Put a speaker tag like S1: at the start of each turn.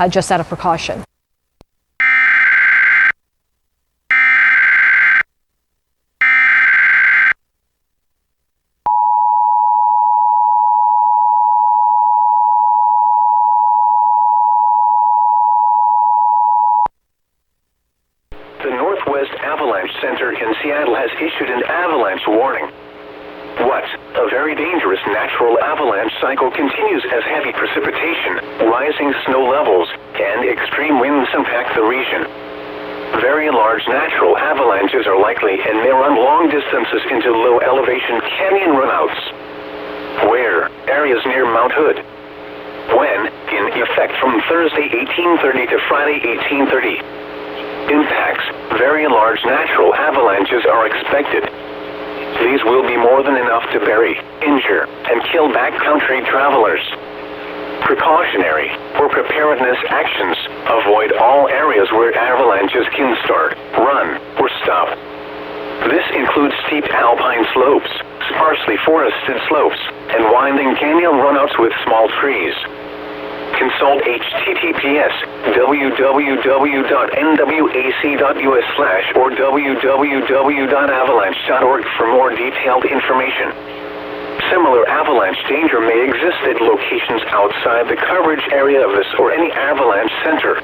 S1: just out of precaution.
S2: The Northwest Avalanche Center in Seattle has issued an avalanche warning. What? A very dangerous natural avalanche cycle continues as heavy precipitation, rising snow levels, and extreme winds impact the region. Very large natural avalanches are likely and may run long distances into low elevation canyon runouts. Where? Areas near Mount Hood. When? In effect from Thursday 1830 to Friday 1830. Impacts. Very large natural avalanches are expected. These will be more than enough to bury, injure, and kill backcountry travelers. Precautionary or preparedness actions. Avoid all areas where avalanches can start, run, or stop. This includes steep alpine slopes, sparsely forested slopes, and winding canyon runouts with small trees. Consult https://www.nwac.us/ or www.avalanche.org for more detailed information. Similar avalanche danger may exist at locations outside the coverage area of this or any avalanche center.